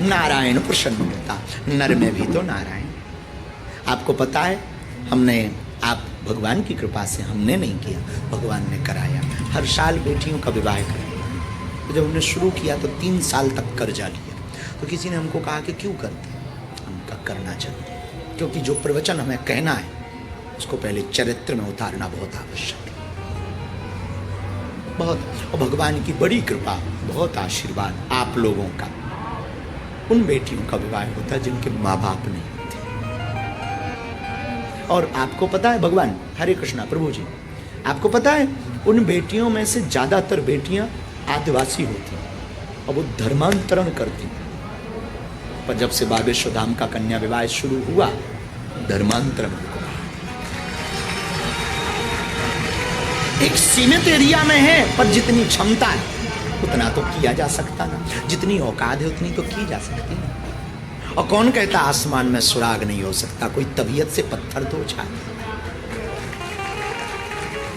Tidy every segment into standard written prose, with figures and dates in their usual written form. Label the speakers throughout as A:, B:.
A: नारायण प्रसन्न होता, नर में भी तो नारायण। आपको पता है, हमने आप भगवान की कृपा से हमने नहीं किया, भगवान ने कराया। हर साल बेटियों का विवाह कराया। तो जब हमने शुरू किया तो 3 साल तक कर्जा लिया। तो किसी ने हमको कहा कि क्यों करते? हमका करना चाहिए, क्योंकि जो प्रवचन हमें कहना है उसको पहले चरित्र में उतारना बहुत आवश्यक है। बहुत, और भगवान की बड़ी कृपा, बहुत आशीर्वाद आप लोगों का, उन बेटियों का विवाह होता है जिनके माँ बाप नहीं होते। और आपको पता है, भगवान हरे कृष्णा प्रभु जी, आपको पता है उन बेटियों में से ज्यादातर बेटियां आदिवासी होती हैं और वो धर्मांतरण करती हैं। पर जब से बागेश्वर धाम का कन्या विवाह शुरू हुआ, धर्मांतरण को एक सीमित एरिया में है, पर जितनी क्षमता है उतना तो किया जा सकता ना, जितनी औकात है उतनी तो की जा सकती है। और कौन कहता आसमान में सुराग नहीं हो सकता? कोई तबीयत से पत्थर तो उछाले,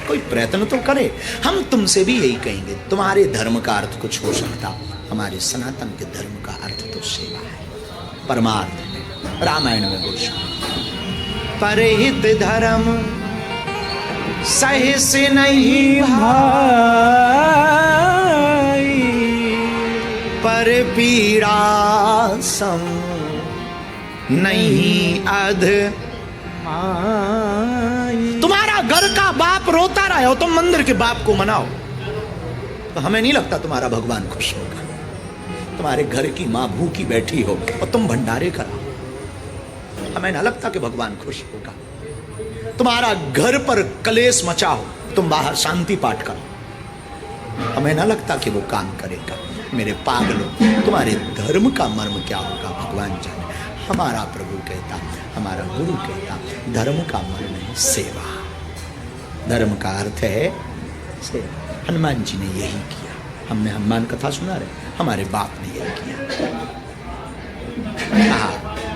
A: कोई प्रयत्न तो करे। हम तुमसे भी यही कहेंगे, तुम्हारे धर्म का अर्थ कुछ हो सकता, हमारे सनातन के धर्म का अर्थ तो सेवा है। परमार्थ में रामायण में बोल, परहित धर्म सहे से नहीं भाई, पर पीड़ा सम नहीं अध। तुम्हारा घर का बाप रोता रहा हो, तुम मंदिर के बाप को मनाओ, तो हमें नहीं लगता तुम्हारा भगवान खुश होगा। तुम्हारे घर की माँ भूखी बैठी हो और तुम भंडारे कराओ, हमें ना लगता कि भगवान खुश होगा। तुम्हारा घर पर कलेश मचा हो, तुम बाहर शांति पाठ करो, हमें ना लगता कि वो काम करेगा। मेरे पागलों, तुम्हारे धर्म का मर्म क्या होगा भगवान जाने। हमारा प्रभु कहता, हमारा गुरु कहता, धर्म का मर्म है सेवा, धर्म का अर्थ है सेवा। हनुमान जी ने यही किया। हमने हनुमान कथा सुना रहे, हमारे बाप ने यही किया। कहा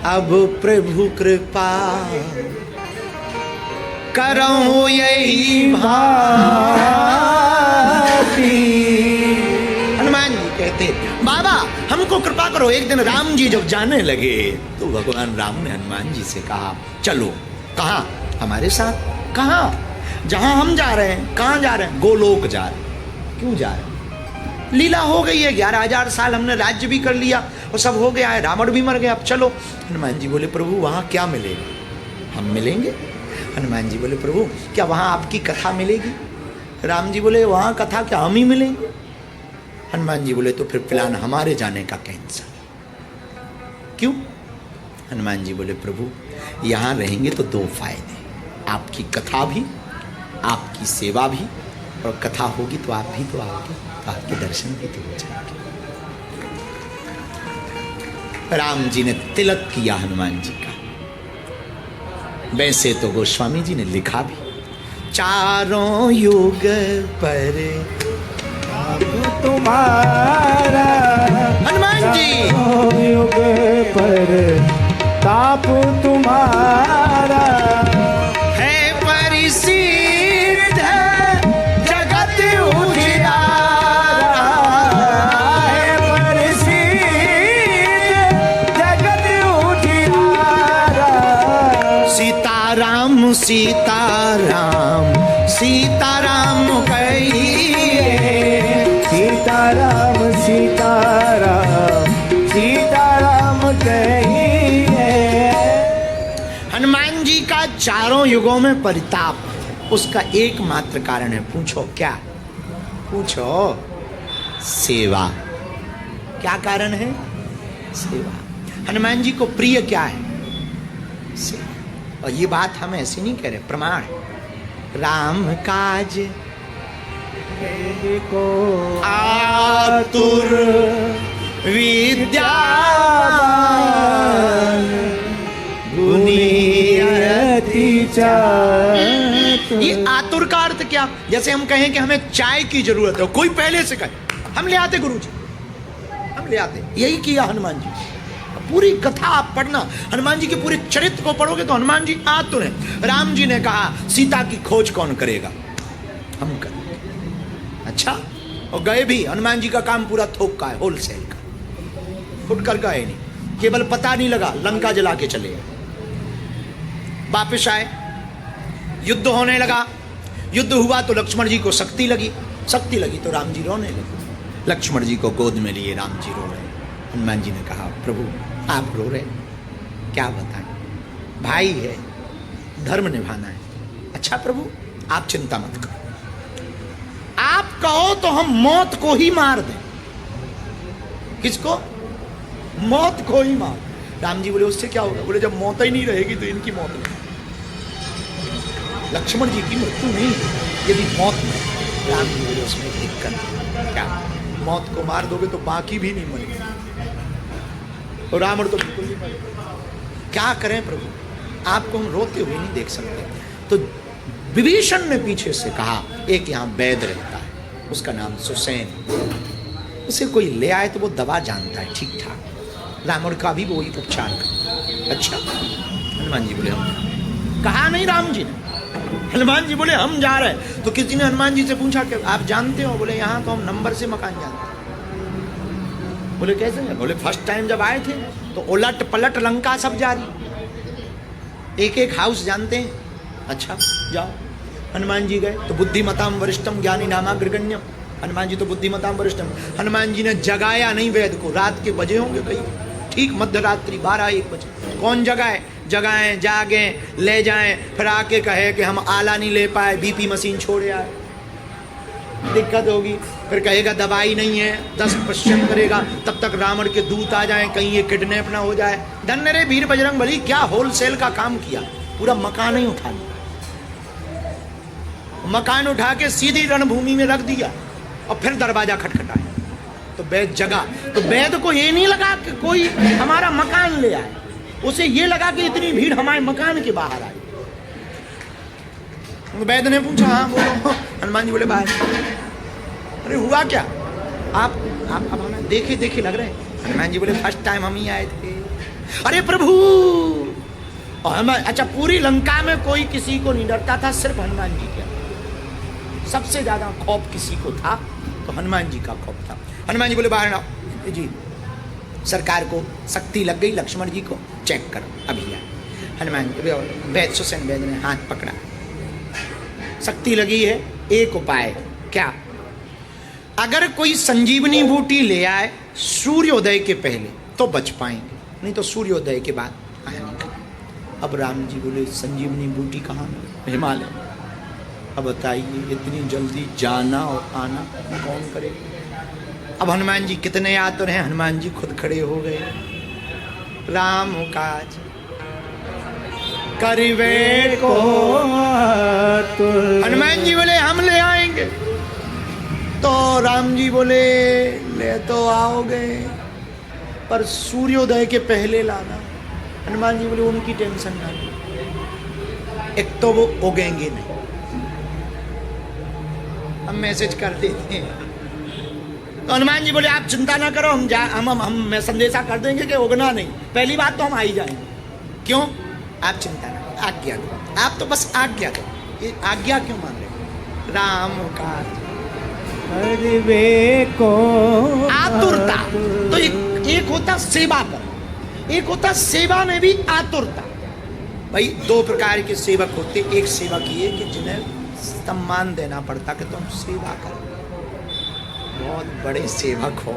A: अब प्रभु कृपा करऊं यही भांति। हनुमान जी कहते, बाबा हमको कृपा करो। एक दिन राम जी जब जाने लगे तो भगवान राम ने हनुमान जी से कहा, चलो। कहाँ? हमारे साथ। कहाँ? जहां हम जा रहे हैं। कहाँ जा रहे हैं? गोलोक जा रहे हैं। क्यों जा रहे हैं? लीला हो गई है, 11,000 साल हमने राज्य भी कर लिया और सब हो गया है, रावण भी मर गया, अब चलो। हनुमान जी बोले, प्रभु वहां क्या मिलेगा? हम मिलेंगे। हनुमान जी बोले, प्रभु क्या वहां आपकी कथा मिलेगी? राम जी बोले, वहां कथा क्या, हम ही मिलेंगे। हनुमान जी बोले, तो फिर प्लान हमारे जाने का कैंसल। क्यों? हनुमान जी बोले, प्रभु यहां रहेंगे तो 2 फायदे, आपकी कथा भी, आपकी सेवा भी, और कथा होगी तो आप भी तो आओगे, तो आपके दर्शन भी तो हो जाएंगे। राम जी ने तिलक किया हनुमान जी का। वैसे तो गोस्वामी जी ने लिखा भी, चारों युग पर
B: तुम्हारा
A: हनुमान जी,
B: युग पर ताप तुम्हारा
A: है परिसिद्ध जगत उजियारा,
B: है परिसिद्ध जगत उजियारा।
A: सीताराम सीताराम सीताराम कहिए,
B: सीताराम सीताराम सीताराम कहिए।
A: हनुमान जी का चारों युगों में परिताप, उसका एकमात्र कारण है, पूछो क्या? पूछो, सेवा। क्या कारण है? सेवा। हनुमान जी को प्रिय क्या है? सेवा। और ये बात हम ऐसे नहीं कह रहे, प्रमाण है। राम काज
B: को
A: आतुर विद्यावान गुणी अति चातुर। ये आतुर का अर्थ क्या? जैसे हम कहें कि हमें चाय की जरूरत है, कोई पहले से कहे, हम ले आते गुरु जी, हम ले आते। यही किया हनुमान जी। पूरी कथा आप पढ़ना, हनुमान जी के पूरे चरित्र को पढ़ोगे तो हनुमान जी आतुर हैं। राम जी ने कहा सीता की खोज कौन करेगा? हम करेंगे। अच्छा, और गए भी। हनुमान जी का काम पूरा थोक का है, होलसेल का। फुटकर गए नहीं, केवल पता नहीं लगा, लंका जला के चले गए। वापिस आए, युद्ध होने लगा। युद्ध हुआ तो लक्ष्मण जी को शक्ति लगी, शक्ति लगी तो राम जी रोने लगे। लक्ष्मण जी को गोद में लिए राम जी रो रहे। हनुमान जी ने कहा, प्रभु आप रो रहे, क्या बताएं, भाई है, धर्म निभाना है। अच्छा प्रभु आप चिंता मत करो, आप कहो तो हम मौत को ही मार दें। किसको? मौत को ही मार। राम जी बोले उससे क्या होगा? बोले जब मौत ही नहीं रहेगी तो इनकी मौत नहीं, लक्ष्मण जी की मृत्यु नहीं, यदि मौत नहीं। राम जी बोले उसमें एक दिक्कत है। क्या? मौत को मार दोगे तो बाकी भी नहीं मरेंगे, और रावण तो बिल्कुल नहीं मरेगा। क्या करें प्रभु, आपको हम रोते हुए नहीं देख सकते। तो विभीषण ने पीछे से कहा, एक यहाँ वैद्य रहता है, उसका नाम सुसैन, उसे कोई ले आए तो वो दवा जानता है ठीक ठाक, रावण का भी वही उपचार कर। अच्छा हनुमान जी बोले हम, कहा नहीं राम जी ने। हनुमान जी बोले हम जा रहे हैं। तो किसी ने हनुमान जी से पूछा कि आप जानते हो? बोले यहाँ तो हम नंबर से मकान जानते हैं। बोले कैसे? बोले फर्स्ट टाइम जब आए थे तो उलट पलट लंका सब जारी, एक एक हाउस जानते हैं। अच्छा जाओ। हनुमान जी गए तो बुद्धिमताम वरिष्ठम ज्ञानी नामाग्रगण्यम, हनुमान जी तो बुद्धिमताम वरिष्ठम। हनुमान जी ने जगाया नहीं वैद्य को, रात के बजे होंगे कहीं, ठीक मध्य रात्रि 12-1 बजे। कौन जगाए? जगाएं, जागें, ले जाएं, फिर आके कहे कि हम आला नहीं ले पाए, बीपी मशीन छोड़े आए, दिक्कत होगी। फिर कहेगा दवाई नहीं है, 10% करेगा, तब तक रावण के दूत आ जाएं, कहीं ये किडनैप ना हो जाए। धन्य रे वीर बजरंग बली, क्या होलसेल का काम किया, पूरा मकान ही उठा लिया, मकान उठा के सीधी रणभूमि में रख दिया और फिर दरवाजा खटखटाया। तो वैद्य जगा, तो वैद्य को ये नहीं लगा कि कोई हमारा मकान ले आए, उसे ये लगा कि इतनी भीड़ हमारे मकान के बाहर आई। वैद्य ने पूछा हाँ बोलो। हनुमान जी बोले बाहर। अरे हुआ क्या? आप हमें देखे देखे लग रहे हैं। हनुमान जी बोले फर्स्ट टाइम हम ही आए थे। अरे प्रभु, और हम, अच्छा पूरी लंका में कोई किसी को नहीं डरता था, सिर्फ हनुमान जी के सबसे ज्यादा खौफ किसी को था तो हनुमान जी का खौफ था। हनुमान जी बोले बाहर आओ। जी सरकार को शक्ति लग गई, लक्ष्मण जी को चेक करो अभी आए। हनुमान वैद्य सुसैन वैद्य ने हाथ पकड़ा, शक्ति लगी है। एक उपाय क्या? अगर कोई संजीवनी बूटी ले आए सूर्योदय के पहले तो बच पाएंगे, नहीं तो सूर्योदय के बाद आएंगे। अब राम जी बोले संजीवनी बूटी कहाँ? हिमालय। अब बताइए इतनी जल्दी जाना और आना कौन करेगा? अब हनुमान जी कितने आतुर हैं, हनुमान जी खुद खड़े हो गए। राम काज करिवे को हनुमान जी बोले हम ले आएंगे। तो राम जी बोले ले तो आओगे पर सूर्योदय के पहले लाना। हनुमान जी बोले उनकी टेंशन ना लो, एक तो वो उगेंगे नहीं, हम मैसेज कर देते हैं। तो हनुमान जी बोले आप चिंता ना करो, हम संदेशा कर देंगे कि उगना नहीं, पहली बात तो हम आ ही जाएंगे। क्यों? आप चिंता ना, आज्ञा दो, आप तो बस आज्ञा दो। ये आज्ञा क्यों मान रहे? राम का
B: को
A: आतुरता। तो एक होता सेवा पर, एक होता सेवा में भी आतुरता। भाई दो प्रकार के सेवक होते, एक सेवक ये कि जिन्हें सम्मान देना पड़ता कि तुम सेवा करो, बहुत बड़े सेवक हो,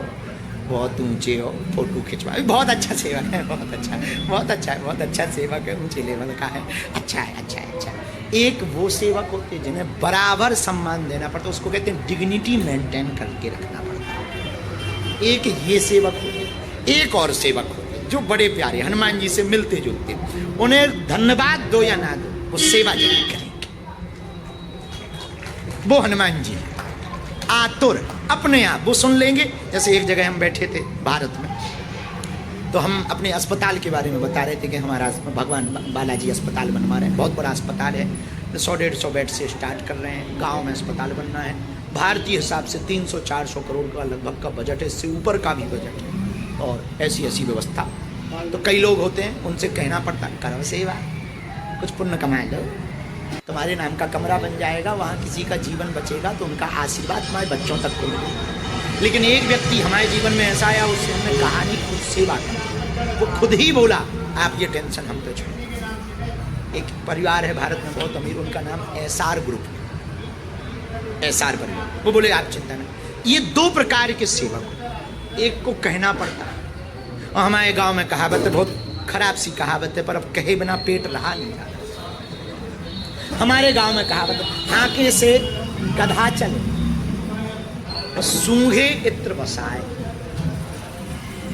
A: बहुत ऊंचे हो, फोटो खिंचवा, बहुत अच्छा सेवक है, बहुत अच्छा है, बहुत अच्छा है, बहुत अच्छा सेवक है, ऊंचे लेवल का है, अच्छा है, अच्छा है, अच्छा है। एक वो सेवक होते हैं जिन्हें बराबर सम्मान देना पड़ता, उसको कहते हैं डिग्निटी मेंटेन करके रखना पड़ता। एक ये सेवक होते, एक और सेवक होते जो बड़े प्यारे हनुमान जी से मिलते जुलते, उन्हें धन्यवाद दो या ना दो, वो सेवा जरूर करेंगे। वो हनुमान जी आतुर, अपने आप वो सुन लेंगे। जैसे एक जगह हम बैठे थे भारत में, तो हम अपने अस्पताल के बारे में बता रहे थे कि हमारा भगवान बालाजी अस्पताल बनवा रहे हैं, बहुत बड़ा अस्पताल है, 100-150 बेड से स्टार्ट कर रहे हैं, गांव में अस्पताल बनना है। भारतीय हिसाब से 300-400 करोड़ का लगभग का बजट है, इससे ऊपर का भी बजट है, और ऐसी ऐसी व्यवस्था। तो कई लोग होते हैं, उनसे कहना पड़ता करो सेवा, कुछ पुण्य कमा लो, तुम्हारे नाम का कमरा बन जाएगा, वहाँ किसी का जीवन बचेगा तो उनका आशीर्वाद तुम्हारे बच्चों तक को मिलेगा। लेकिन एक व्यक्ति हमारे जीवन में ऐसा आया, उससे हमने कहा नहीं खुद सेवा करें। वो खुद ही बोला आप ये टेंशन हम पे छोड़ो। एक परिवार है भारत में बहुत अमीर, उनका नाम एसआर ग्रुप है, एसआर परिवार। वो बोले आप चिंता नहीं, ये दो प्रकार के सेवक हो, एक को कहना पड़ता है। और हमारे गांव में कहावत है, बहुत खराब सी कहावत है, पर अब कहे बिना पेट रहा नहीं जाता। हमारे गांव में कहावत है, हाके से गधा चले और सूंघे इत्र बसाए।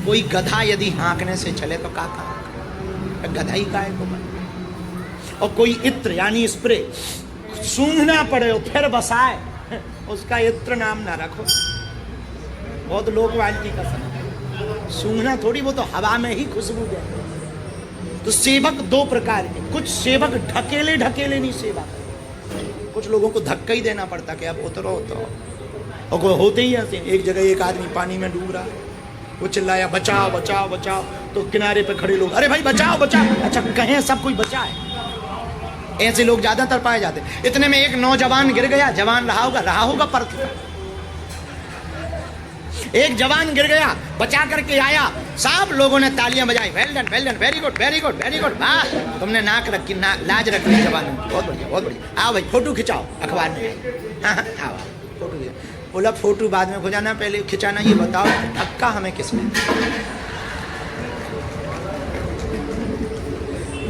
A: कोई गधा यदि हाँकने से चले तो का काम, गधा ही काय को बने। और कोई इत्र यानी स्प्रे सूंघना पड़े और फिर बसाए, उसका इत्र नाम ना रखो। बहुत लोकवायकी का समय, सूंघना थोड़ी, वो तो हवा में ही खुशबू दे। तो सेवक दो प्रकार के, कुछ सेवक ढकेले ढकेले नहीं सेवा करते, कुछ लोगों को धक्का ही देना पड़ता कि अब उतरो उतरो। और कोई होते ही ऐसे, एक जगह एक आदमी पानी में डूब रहा, वो चिल्लाया बचाओ बचाओ बचाओ, तो किनारे पे खड़े लोग अरे भाई बचाओ बचाओ। अच्छा कहें सब कोई बचाए, ऐसे लोग ज्यादातर पाए जाते। इतने में एक नौजवान गिर गया, जवान रहा होगा पर एक जवान गिर गया, बचा करके आया, सब लोगों ने तालियां बजाई, well done very good very good very good, वाह तुमने नाक रखी, लाज रख ली जवान की, बहुत बढ़िया बहुत बढ़िया। आओ भाई फोटो खिंचाओ, अखबार में हाँ आओ फोटो खिंचाओ। बोला फोटो बाद में खिंचाना, पहले खिंचाना, ये बताओ धक्का हमें किसने।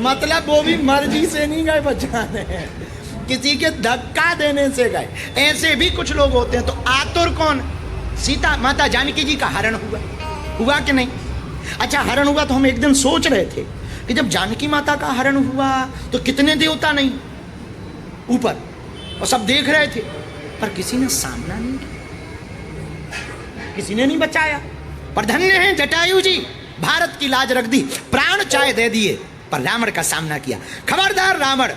A: मतलब वो भी मर्जी से नहीं गए बचाने, किसी के धक्का देने से गए। ऐसे भी कुछ लोग होते हैं। तो आतुर कौन? सीता माता जानकी जी का हरण हुआ कि नहीं? अच्छा हरण हुआ तो हम एक दिन सोच रहे थे कि जब जानकी माता का हरण हुआ तो कितने देवता नहीं ऊपर, और सब देख रहे थे, पर किसी ने सामना नहीं किया, किसी ने नहीं बचाया। पर धन्य है जटायु जी, भारत की लाज रख दी, प्राण चाहे दे दिए, पर रावण का सामना किया। खबरदार रावण।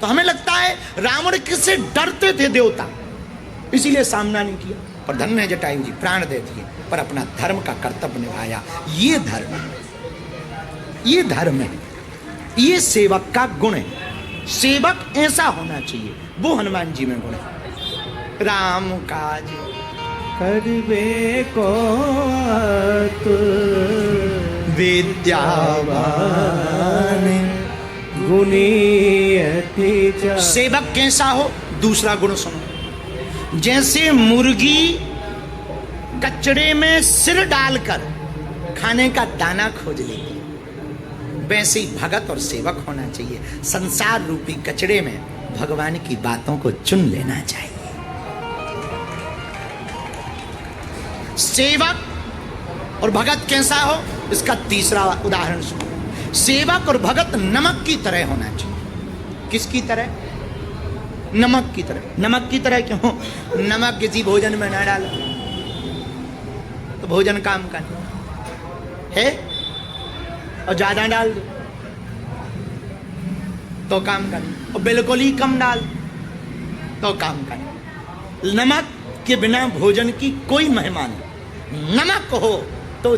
A: तो हमें लगता है रावण किससे डरते थे देवता, इसीलिए सामना नहीं किया। पर धन्य है जटायु जी, प्राण दे दिए, पर अपना धर्म का कर्तव्य निभाया। ये धर्म है, ये सेवक का गुण है। सेवक ऐसा होना चाहिए, वो हनुमान जी में गुण है। राम काज
B: करबे को
A: विद्यावान
B: गुनी अति चा।
A: सेवक कैसा हो? दूसरा गुण सुनो। जैसे मुर्गी कचड़े में सिर डालकर खाने का दाना खोज लेती, वैसे ही भगत और सेवक होना चाहिए। संसार रूपी कचड़े में भगवान की बातों को चुन लेना चाहिए। सेवक और भगत कैसा हो, इसका तीसरा उदाहरण सुनो। सेवक और भगत नमक की तरह होना चाहिए। किसकी तरह? नमक की तरह। नमक की तरह क्यों? नमक किसी भोजन में ना डालो तो भोजन काम का नहीं है, और ज्यादा डाल दो तो काम का नहीं, और बिल्कुल ही कम डाल तो काम का नहीं। नमक के बिना भोजन की कोई महिमा नहीं, नमक हो तो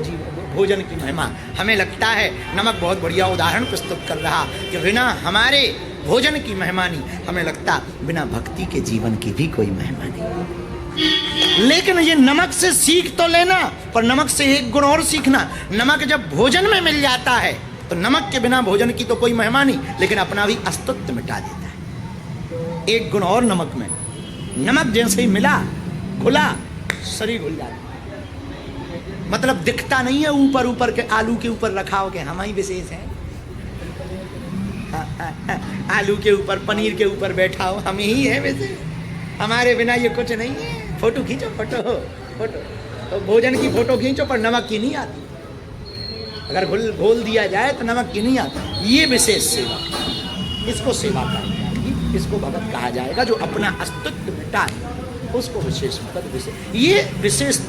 A: भोजन की महिमा। हमें लगता है नमक बहुत बढ़िया उदाहरण प्रस्तुत कर रहा कि बिना हमारे भोजन की महिमा नहीं, हमें लगता बिना भक्ति के जीवन की भी कोई महिमा नहीं। लेकिन ये नमक से सीख तो लेना, पर नमक से एक गुण और सीखना। नमक जब भोजन में मिल जाता है तो नमक के बिना भोजन की तो कोई महिमा नहीं, लेकिन अपना भी अस्तित्व मिटा देता है। एक गुण और नमक में, नमक जैसे ही मिला घुला, शरीर घुल जाता, मतलब दिखता नहीं है ऊपर ऊपर के आलू के ऊपर रखा हो के हम ही विशेष हैं। आलू के ऊपर पनीर के ऊपर बैठा हो हम ही है वैसे, हमारे बिना ये कुछ नहीं है। फोटो खींचो, फोटो तो भोजन की फोटो खींचो, पर नमक की नहीं आती। अगर घोल दिया जाए तो नमक की नहीं आती। ये विशेष सेवा, इसको सेवा कहा जाएगी, इसको भगत कहा जाएगा। जो अपना अस्तित्व मिटाए उसको विशेष भगत। विशेष ये विशेष